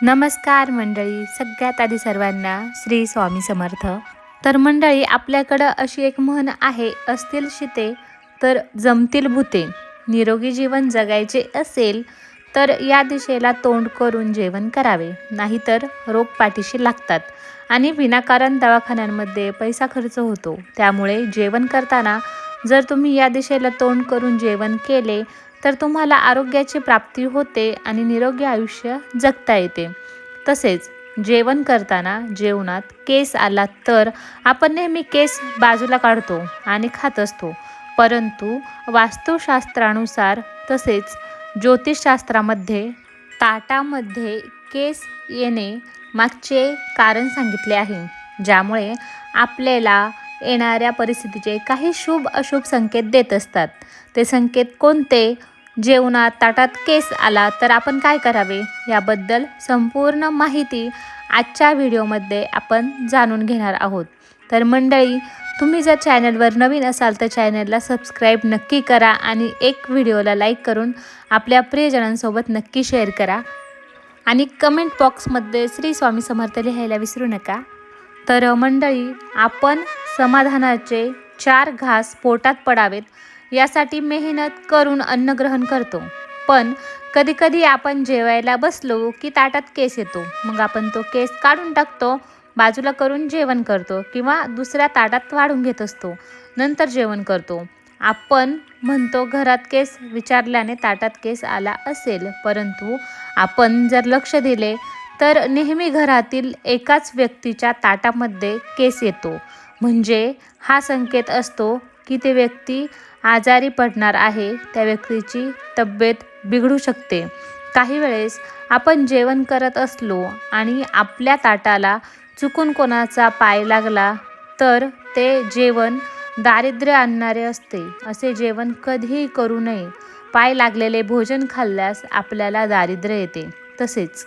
नमस्कार मंडळी, सगळ्यात आधी सर्वांना श्री स्वामी समर्थ. तर मंडळी, आपल्याकडं अशी एक म्हण आहे, असतील शिते तर जमतील भूते. निरोगी जीवन जगायचे असेल तर या दिशेला तोंड करून जेवण करावे, नाहीतर रोग पाठीशी लागतात आणि विनाकारण दवाखान्यांमध्ये पैसा खर्च होतो. त्यामुळे जेवण करताना जर तुम्ही या दिशेला तोंड करून जेवण केले तर तुम्हाला आरोग्याची प्राप्ती होते आणि निरोगी आयुष्य जगता येते. तसेच जेवण करताना जेवणात केस आला तर आपण नेहमी केस बाजूला काढतो आणि खात असतो. परंतु वास्तुशास्त्रानुसार तसेच ज्योतिषशास्त्रामध्ये ताटामध्ये केस येणे मागचे कारण सांगितले आहे, ज्यामुळे आपल्याला येणाऱ्या परिस्थितीचे काही शुभ अशुभ संकेत देत असतात. ते संकेत कोणते? जेवणात ताटात केस आला तर आपण काय करावे, याबद्दल संपूर्ण माहिती आजच्या व्हिडिओमध्ये आपण जाणून घेणार आहोत. तर मंडळी, तुम्ही जर चॅनलवर नवीन असाल तर चॅनलला सबस्क्राईब नक्की करा आणि एक व्हिडिओला लाईक करून आपल्या प्रियजनांसोबत नक्की शेअर करा आणि कमेंट बॉक्समध्ये श्री स्वामी समर्थ लिहायला विसरू नका. तर मंडळी, आपण समाधानाचे 4 घास पोटात पडावेत यासाठी मेहनत करून अन्न ग्रहण करतो. पण कधीकधी आपण जेवायला बसलो की ताटात केस येतो. मग आपण तो केस काढून टाकतो, बाजूला करून जेवण करतो किंवा दुसऱ्या ताटात वाढून घेत असतो, नंतर जेवण करतो. आपण म्हणतो घरात केस विचारल्याने ताटात केस आला असेल, परंतु आपण जर लक्ष दिले तर नेहमी घरातील एकाच व्यक्तीच्या ताटामध्ये केस येतो. म्हणजे हा संकेत असतो की ती व्यक्ती आजारी पडणार आहे, त्या व्यक्तीची तब्येत बिघडू शकते. काही वेळेस आपण जेवण करत असलो आणि आपल्या ताटाला चुकून कोणाचा पाय लागला तर ते जेवण दारिद्र्य आणणारे असते. असे जेवण कधीही करू नये. पाय लागलेले भोजन खाल्ल्यास आपल्याला दारिद्र्य येते. तसेच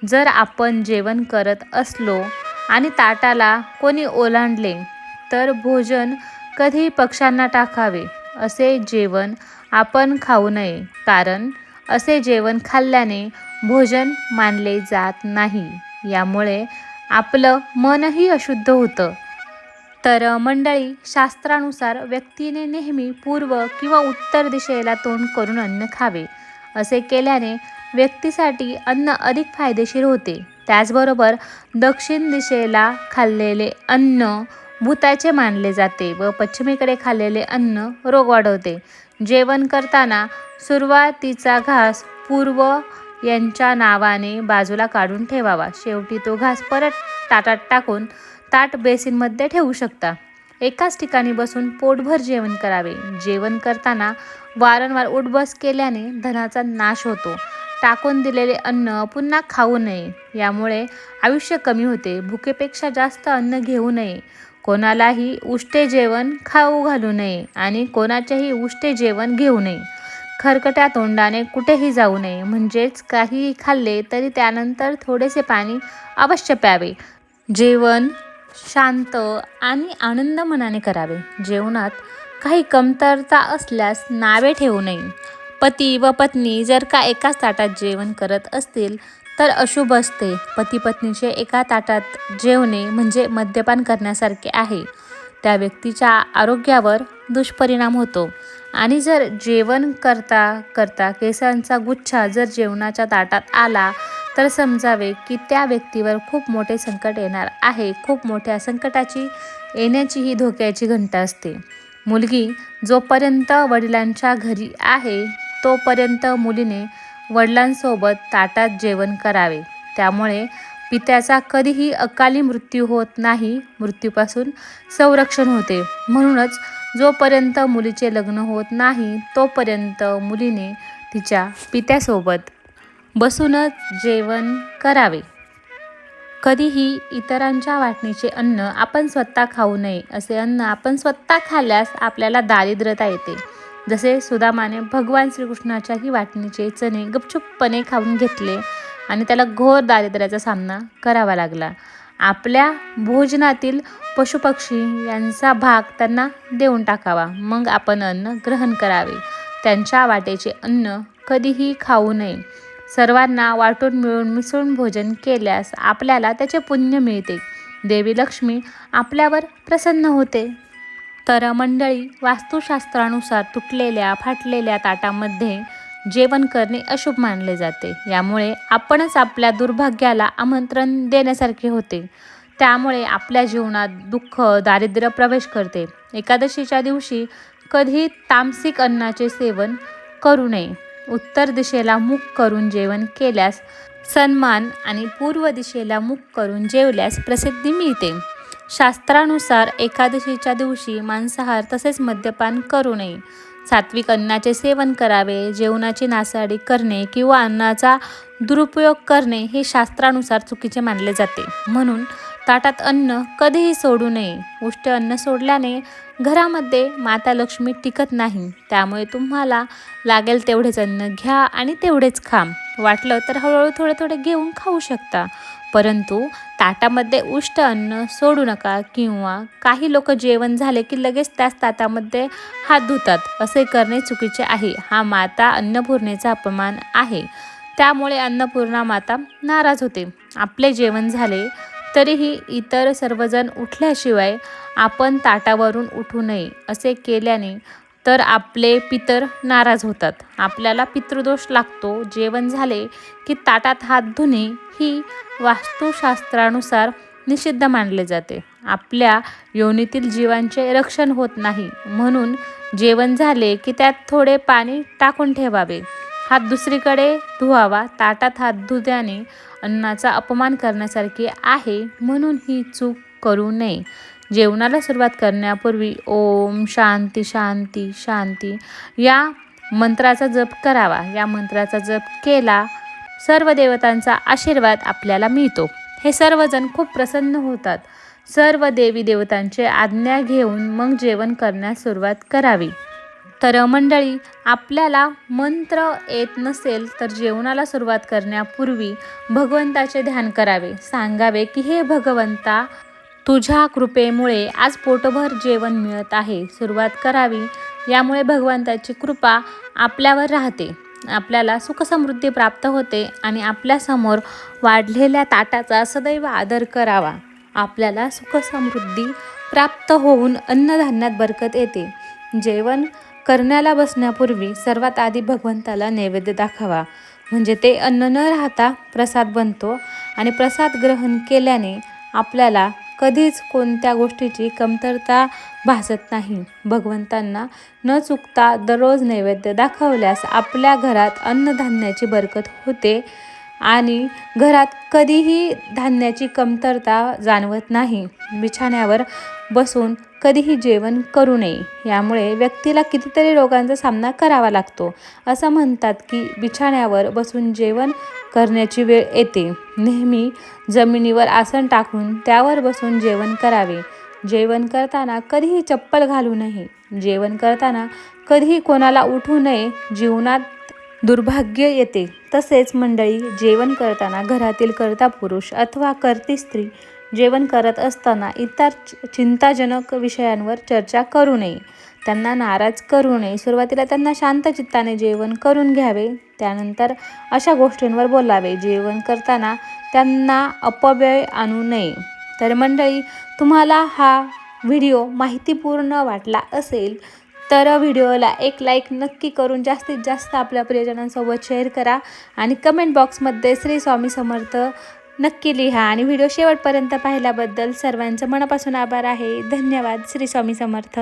जर आपण जेवण करत असलो आणि ताटाला कोणी ओलांडले तर भोजन कधी पक्ष्यांना टाकावे. असे जेवण आपण खाऊ नये, कारण असे जेवण खाल्ल्याने भोजन मानले जात नाही. यामुळे आपलं मनही अशुद्ध होतं. तर मंडळी, शास्त्रानुसार व्यक्तीने नेहमी पूर्व किंवा उत्तर दिशेला तोंड करून अन्न खावे. असे केल्याने व्यक्तीसाठी अन्न अधिक फायदेशीर होते. त्याचबरोबर दक्षिण दिशेला खाल्लेले अन्न भूताचे मानले जाते व पश्चिमेकडे खाल्लेले अन्न रोग वाढवते. जेवण करताना सुरुवातीचा घास पूर्व यांच्या नावाने बाजूला काढून ठेवावा. शेवटी तो घास परत ताटात टाकून ताट बेसिनमध्ये ठेवू शकता. एकाच ठिकाणी बसून पोटभर जेवण करावे. जेवण करताना वारंवार उठबस केल्याने धनाचा नाश होतो. टाकून दिलेले अन्न पुन्हा खाऊ नये, यामुळे आयुष्य कमी होते. भुकेपेक्षा जास्त अन्न घेऊ नये. कोणालाही उष्टे जेवण खाऊ घालू नये आणि कोणाचेही उष्टे जेवण घेऊ नये. खरकट्या तोंडाने कुठेही जाऊ नये. म्हणजेच काहीही खाल्ले तरी त्यानंतर थोडेसे पाणी अवश्य प्यावे. जेवण शांत आणि आनंद मनाने करावे. जेवणात काही कमतरता असल्यास नावे ठेवू नये. पती व पत्नी जर का एकाच ताटात जेवण करत असतील तर अशुभ असते. पती पत्नीचे एका ताटात जेवणे म्हणजे मद्यपान करण्यासारखे आहे. त्या व्यक्तीच्या आरोग्यावर दुष्परिणाम होतो. आणि जर जेवण करता करता केसांचा गुच्छा जर जेवणाच्या ताटात आला तर समजावे की त्या व्यक्तीवर खूप मोठे संकट येणार आहे. खूप मोठ्या संकटाची येण्याची ही धोक्याची घंटा असते. मुलगी जोपर्यंत वडिलांच्या घरी आहे तोपर्यंत मुलीने वडिलांसोबत ताटात जेवण करावे. त्यामुळे पित्याचा कधीही अकाली मृत्यू होत नाही, मृत्यूपासून संरक्षण होते. म्हणूनच जोपर्यंत मुलीचे लग्न होत नाही तोपर्यंत मुलीने तिच्या पित्यासोबत बसूनच जेवण करावे. कधीही इतरांच्या वाटणीचे अन्न आपण स्वतः खाऊ नये. असे अन्न आपण स्वतः खाल्ल्यास आपल्याला दारिद्र्यता येते. जसे सुदामाने भगवान श्रीकृष्णाच्याही वाटणीचे चणे गपचूपपणे खाऊन घेतले आणि त्याला घोर दारिद्र्याचा सामना करावा लागला. आपल्या भोजनातील पशुपक्षी यांचा भाग त्यांना देऊन टाकावा, मग आपण अन्न ग्रहण करावे. त्यांच्या वाटेचे अन्न कधीही खाऊ नये. सर्वांना वाटून मिळून मिसळून भोजन केल्यास आपल्याला त्याचे पुण्य मिळते. देवी लक्ष्मी आपल्यावर प्रसन्न होते. तर मंडळी, वास्तुशास्त्रानुसार तुटलेल्या फाटलेल्या ताटामध्ये जेवण करणे अशुभ मानले जाते. यामुळे आपणच आपल्या दुर्भाग्याला आमंत्रण देण्यासारखे होते. त्यामुळे आपल्या जीवनात दुःख, दारिद्र्य प्रवेश करते. एकादशीच्या दिवशी कधी तामसिक अन्नाचे सेवन करू नये. उत्तर दिशेला मुख करून जेवण केल्यास सन्मान आणि पूर्व दिशेला मुख करून जेवल्यास प्रसिद्धी मिळते. शास्त्रानुसार एकादशीच्या दिवशी मांसाहार तसेच मद्यपान करू नये. सात्विक अन्नाचे सेवन करावे. जेवणाची नासाडी करणे किंवा अन्नाचा दुरुपयोग करणे हे शास्त्रानुसार चुकीचे मानले जाते. म्हणून ताटात अन्न कधीही सोडू नये. उष्ट अन्न सोडल्याने घरामध्ये माता लक्ष्मी टिकत नाही. त्यामुळे तुम्हाला लागेल तेवढेच अन्न घ्या आणि तेवढेच खा. वाटलं तर हळूहळू थोडे थोडे घेऊन खाऊ शकता, परंतु ताटामध्ये उष्ट अन्न सोडू नका. किंवा काही लोक जेवण झाले की लगेच त्याच ताटामध्ये हात धुतात. असे करणे चुकीचे आहे. हा माता अन्नपूर्णेचा अपमान आहे. त्यामुळे अन्नपूर्णा माता नाराज होते. आपले जेवण झाले तरीही इतर सर्वजण उठल्याशिवाय आपण ताटावरून उठू नये. असे केल्याने तर आपले पितर नाराज होतात. आपल्याला पितृदोष लागतो. जेवण झाले की ताटात हात धुणे ही वास्तुशास्त्रानुसार निषिद्ध मानले जाते. आपल्या योनीतील जीवांचे रक्षण होत नाही. म्हणून जेवण झाले की त्यात थोडे पाणी टाकून ठेवावे. हात दुसरीकडे धुवावा. ताटात हात धुल्याने अन्नाचा अपमान करण्यासारखे आहे. म्हणून ही चूक करू नये. जेवणाला सुरुवात करण्यापूर्वी ओम शांती शांती शांती या मंत्राचा जप करावा. या मंत्राचा जप केला सर्व देवतांचा आशीर्वाद आपल्याला मिळतो. हे सर्वजण खूप प्रसन्न होतात. सर्व देवी देवतांची आज्ञा घेऊन मग जेवण करण्यास सुरुवात करावी. तर मंडळी, आपल्याला मंत्र येत नसेल तर जेवणाला सुरुवात करण्यापूर्वी भगवंताचे ध्यान करावे. सांगावे की हे भगवंता, तुझ्या कृपेमुळे आज पोटभर जेवण मिळत आहे. सुरुवात करावी. यामुळे भगवंताची कृपा आपल्यावर राहते. आपल्याला सुखसमृद्धी प्राप्त होते आणि आपल्यासमोर वाढलेल्या ताटाचा सदैव आदर करावा. आपल्याला सुखसमृद्धी प्राप्त होऊन अन्नधान्यात बरकत येते. जेवण करण्याला बसण्यापूर्वी सर्वात आधी भगवंताला नैवेद्य दाखवा. म्हणजे ते अन्न न राहता प्रसाद बनतो आणि प्रसाद ग्रहण केल्याने आपल्याला कधीच कोणत्या गोष्टीची कमतरता भासत नाही. भगवंतांना न चुकता दररोज नैवेद्य दाखवल्यास आपल्या घरात अन्नधान्याची बरकत होते आणि घरात कधीही धान्याची कमतरता जाणवत नाही. बिछाण्यावर बसून कधीही जेवण करू नये. यामुळे व्यक्तीला कितीतरी रोगांचा सामना करावा लागतो. असं म्हणतात की बिछाण्यावर बसून जेवण करण्याची वेळ येते. नेहमी जमिनीवर आसन टाकून त्यावर बसून जेवण करावे. जेवण करताना कधीही चप्पल घालू नये. जेवण करताना कधीही कोणाला उठू नये. जीवनात दुर्भाग्य येते. तसेच मंडळी, जेवण करताना घरातील कर्ता पुरुष अथवा कर्ती स्त्री जेवण करत असताना इतर चिंताजनक विषयांवर चर्चा करू नये. त्यांना नाराज करू नये. सुरुवातीला त्यांना शांत चित्ताने जेवण करून घ्यावे. त्यानंतर अशा गोष्टींवर बोलावे. जेवण करताना त्यांना अपव्यय आणू नये. तर मंडळी, तुम्हाला हा व्हिडिओ माहितीपूर्ण वाटला असेल तर व्हिडिओला एक लाईक नक्की करून जास्तीत जास्त आपल्या प्रियजनांसोबत शेअर करा आणि कमेंट बॉक्समध्ये श्री स्वामी समर्थ नक्की लिहा. आणि व्हिडिओ शेवटपर्यंत पाहिल्याबद्दल सर्वांचं मनापासून आभार आहे. धन्यवाद. श्री स्वामी समर्थ.